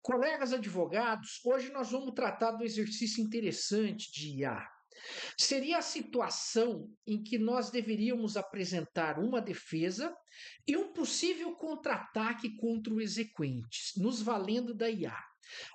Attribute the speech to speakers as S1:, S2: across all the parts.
S1: Colegas advogados, hoje nós vamos tratar do exercício interessante de IA. Seria a situação em que nós deveríamos apresentar uma defesa e um possível contra-ataque contra o exequente, nos valendo da IA.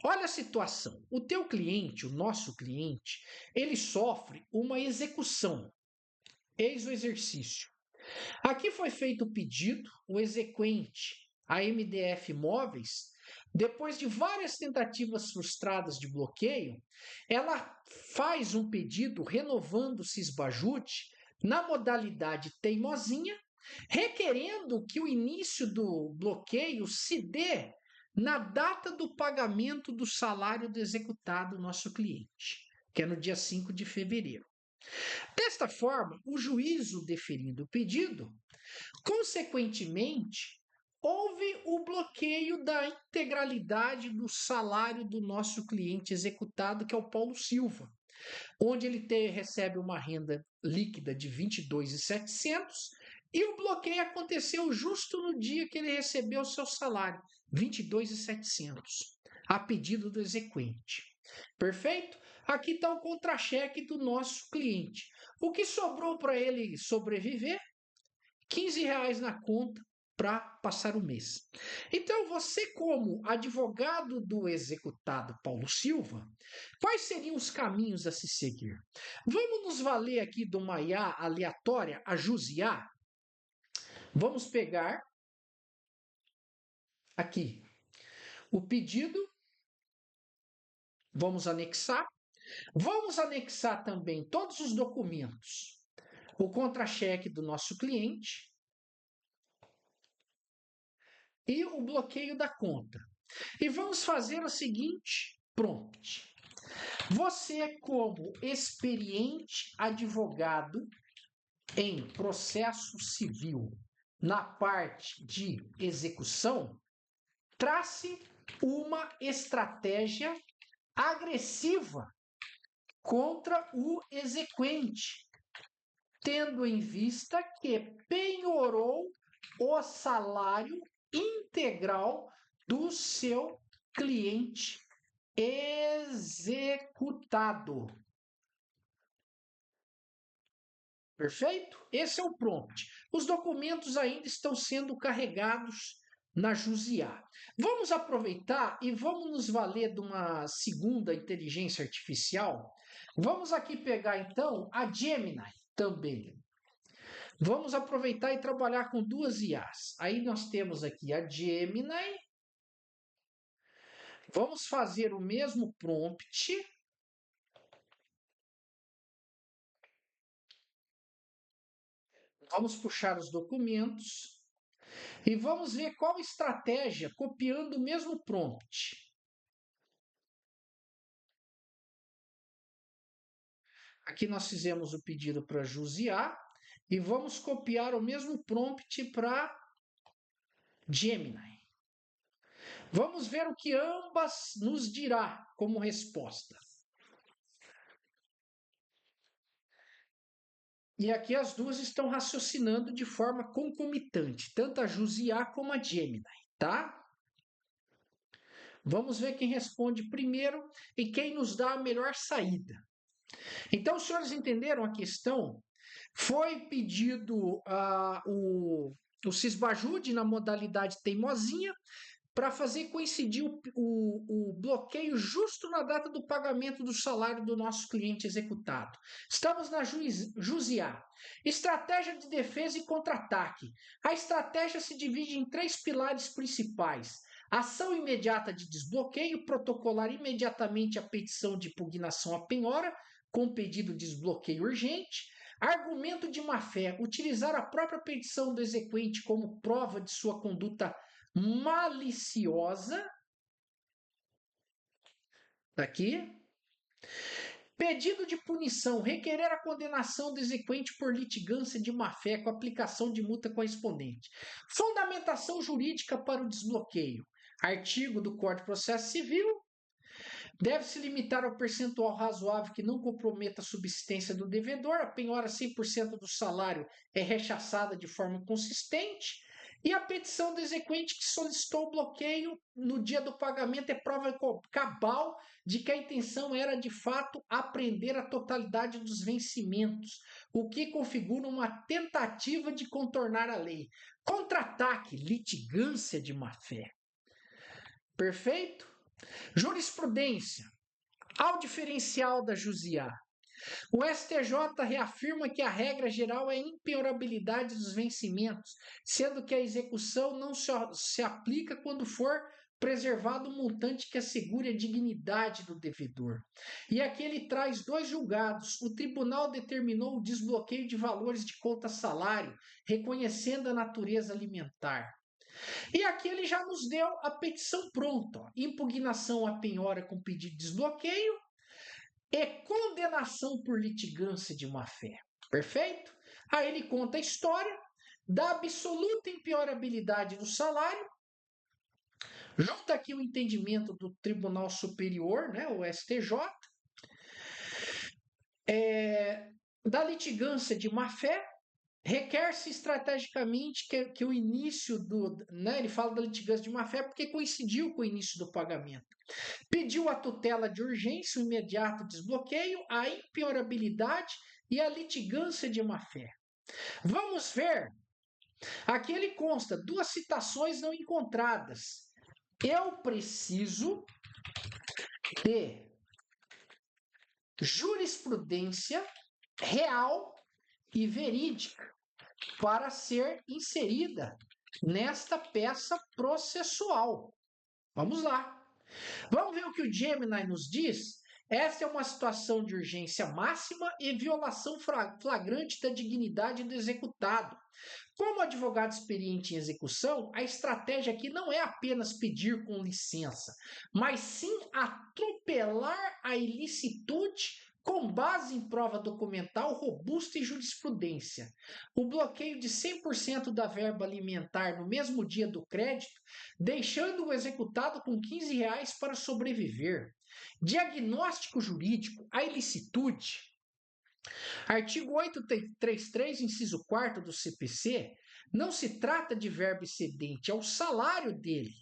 S1: Olha a situação. O teu cliente, o nosso cliente, ele sofre uma execução. Eis o exercício. Aqui foi feito o pedido, o exequente, a MDF Móveis, depois de várias tentativas frustradas de bloqueio, ela faz um pedido renovando o Sisbajut na modalidade teimosinha, requerendo que o início do bloqueio se dê na data do pagamento do salário do executado nosso cliente, que é no dia 5 de fevereiro. Desta forma, o juízo deferindo o pedido, consequentemente, houve o bloqueio da integralidade do salário do nosso cliente executado, que é o Paulo Silva, onde ele recebe uma renda líquida de R$ 22.700 e o bloqueio aconteceu justo no dia que ele recebeu o seu salário, R$ 22.700, a pedido do exequente. Perfeito? Aqui está o contra-cheque do nosso cliente. O que sobrou para ele sobreviver? R$ 15 na conta para passar o mês. Então, você, como advogado do executado Paulo Silva, quais seriam os caminhos a se seguir? Vamos nos valer aqui de uma IA aleatória, a JUSIA. Vamos pegar aqui o pedido, vamos anexar. Vamos anexar também todos os documentos, o contra-cheque do nosso cliente e o bloqueio da conta. E vamos fazer o seguinte prompt. Você, como experiente advogado em processo civil, na parte de execução, trace uma estratégia agressiva contra o exequente, tendo em vista que penhorou o salário integral do seu cliente executado. Perfeito? Esse é o prompt. Os documentos ainda estão sendo carregados na JUSIA. Vamos aproveitar e vamos nos valer de uma segunda inteligência artificial. Vamos aqui pegar então a Gemini também. Vamos aproveitar e trabalhar com duas IAs. Aí nós temos aqui a Gemini. Vamos fazer o mesmo prompt. Vamos puxar os documentos e vamos ver qual estratégia copiando o mesmo prompt. Aqui nós fizemos o pedido para JUSIA e vamos copiar o mesmo prompt para Gemini. Vamos ver o que ambas nos dirá como resposta. E aqui as duas estão raciocinando de forma concomitante, tanto a JUSIA como a Gemini, tá? Vamos ver quem responde primeiro e quem nos dá a melhor saída. Então, os senhores entenderam a questão? Foi pedido o Sisbajut na modalidade teimosinha para fazer coincidir o bloqueio justo na data do pagamento do salário do nosso cliente executado. Estamos na JUSIA. Estratégia de defesa e contra-ataque. A estratégia se divide em 3 pilares principais. Ação imediata de desbloqueio, protocolar imediatamente a petição de impugnação à penhora, com pedido de desbloqueio urgente. Argumento de má-fé, utilizar a própria petição do exequente como prova de sua conduta maliciosa. Daqui. Pedido de punição, requerer a condenação do exequente por litigância de má-fé com aplicação de multa correspondente. Fundamentação jurídica para o desbloqueio. Artigo do Código de Processo Civil. Deve-se limitar ao percentual razoável que não comprometa a subsistência do devedor. A penhora 100% do salário é rechaçada de forma consistente. E a petição do exequente que solicitou o bloqueio no dia do pagamento é prova cabal de que a intenção era, de fato, apreender a totalidade dos vencimentos, o que configura uma tentativa de contornar a lei. Contra-ataque, litigância de má-fé. Perfeito? Jurisprudência. Ao diferencial da JUSIA, o STJ reafirma que a regra geral é a impenhorabilidade dos vencimentos, sendo que a execução não se aplica quando for preservado um montante que assegure a dignidade do devedor. E aqui ele traz 2 julgados. O tribunal determinou o desbloqueio de valores de conta-salário, reconhecendo a natureza alimentar. E aqui ele já nos deu a petição pronta. Ó. Impugnação à penhora com pedido de desbloqueio e condenação por litigância de má-fé. Perfeito? Aí ele conta a história da absoluta impenhorabilidade do salário, junta aqui o entendimento do Tribunal Superior, né, o STJ, da litigância de má-fé. Requer-se estrategicamente que o início do... Né, ele fala da litigância de má-fé porque coincidiu com o início do pagamento. Pediu a tutela de urgência, o imediato desbloqueio, a impenhorabilidade e a litigância de má-fé. Vamos ver. Aqui ele consta 2 citações não encontradas. Eu preciso de jurisprudência real e verídica para ser inserida nesta peça processual. Vamos lá. Vamos ver o que o Gemini nos diz? Esta é uma situação de urgência máxima e violação flagrante da dignidade do executado. Como advogado experiente em execução, a estratégia aqui não é apenas pedir com licença, mas sim atropelar a ilicitude com base em prova documental robusta e jurisprudência. O bloqueio de 100% da verba alimentar no mesmo dia do crédito, deixando o executado com R$15 para sobreviver. Diagnóstico jurídico, a ilicitude. Artigo 833, inciso 4º do CPC, não se trata de verba excedente, é o salário dele.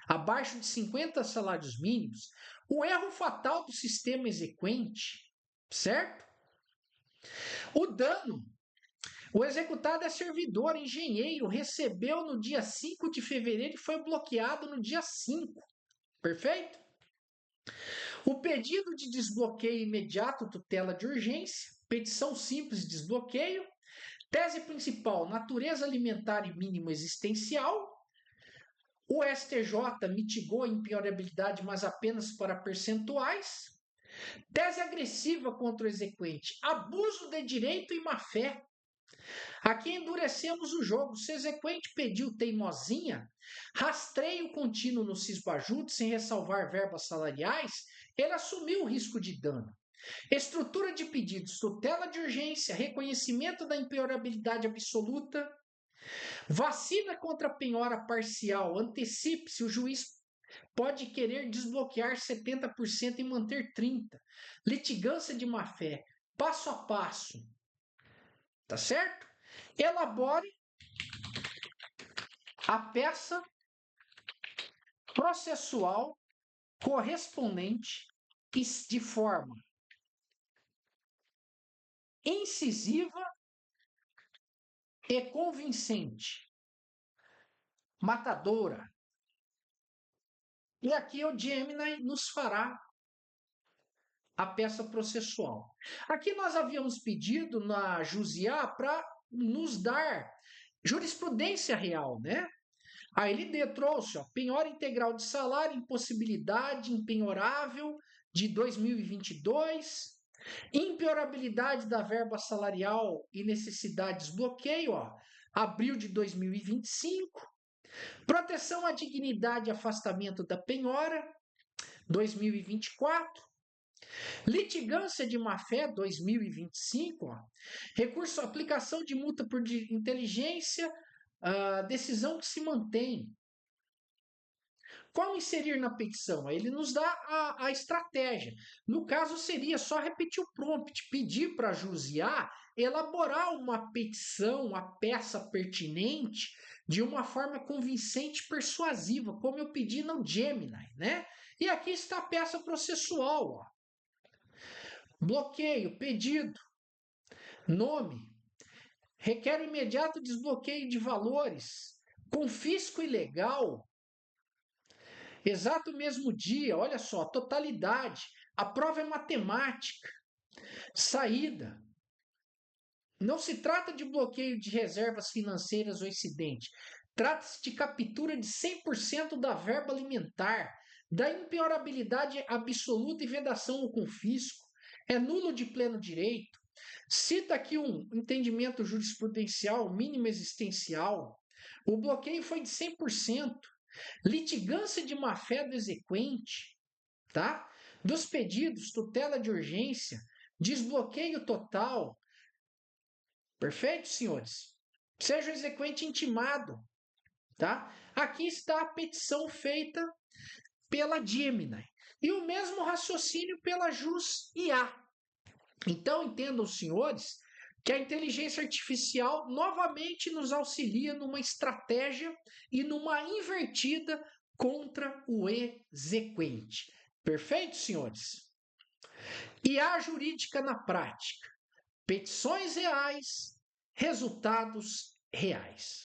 S1: Abaixo de 50 salários mínimos, o erro fatal do sistema exequente, certo? O dano. O executado é servidor, engenheiro, recebeu no dia 5 de fevereiro e foi bloqueado no dia 5. Perfeito? O pedido de desbloqueio imediato, tutela de urgência, petição simples de desbloqueio, tese principal, natureza alimentar e mínimo existencial. O STJ mitigou a impenhorabilidade, mas apenas para percentuais. Tese agressiva contra o exequente, abuso de direito e má-fé. Aqui endurecemos o jogo. Se o exequente pediu teimosinha, rastreio contínuo no cisbajute sem ressalvar verbas salariais, ele assumiu o risco de dano. Estrutura de pedidos, tutela de urgência, reconhecimento da impenhorabilidade absoluta, vacina contra penhora parcial, antecipe-se, o juiz pode querer desbloquear 70% e manter 30%. Litigância de má-fé, passo a passo. Tá certo? Elabore a peça processual correspondente de forma incisiva e convincente, matadora. E aqui o Gemini nos fará a peça processual. Aqui nós havíamos pedido na JUSIA para nos dar jurisprudência real, né? Aí ele trouxe, ó, penhora integral de salário, impossibilidade impenhorável de 2022, impenhorabilidade da verba salarial e necessidades bloqueio, ó, abril de 2025, proteção à dignidade e afastamento da penhora, 2024, litigância de má-fé, 2025, ó, recurso aplicação de multa por inteligência, decisão que se mantém. Como inserir na petição? Ele nos dá a estratégia. No caso, seria só repetir o prompt, pedir para JUSIA elaborar uma petição, uma peça pertinente, de uma forma convincente e persuasiva, como eu pedi no Gemini, né? E aqui está a peça processual, ó. Bloqueio, pedido, nome, requer o imediato desbloqueio de valores, confisco ilegal, exato mesmo dia, olha só, totalidade, a prova é matemática, saída. Não se trata de bloqueio de reservas financeiras ou excedente. Trata-se de captura de 100% da verba alimentar, da impenhorabilidade absoluta e vedação ao confisco. É nulo de pleno direito. Cita aqui um entendimento jurisprudencial mínimo existencial. O bloqueio foi de 100%. Litigância de má-fé do exequente, tá? Dos pedidos, tutela de urgência, desbloqueio total. Perfeito, senhores? Seja o exequente intimado, tá? Aqui está a petição feita pela Gemini. E o mesmo raciocínio pela Jus IA. Então, entendam, senhores, que a inteligência artificial novamente nos auxilia numa estratégia e numa invertida contra o exequente. Perfeito, senhores? IA jurídica na prática. Petições reais, resultados reais.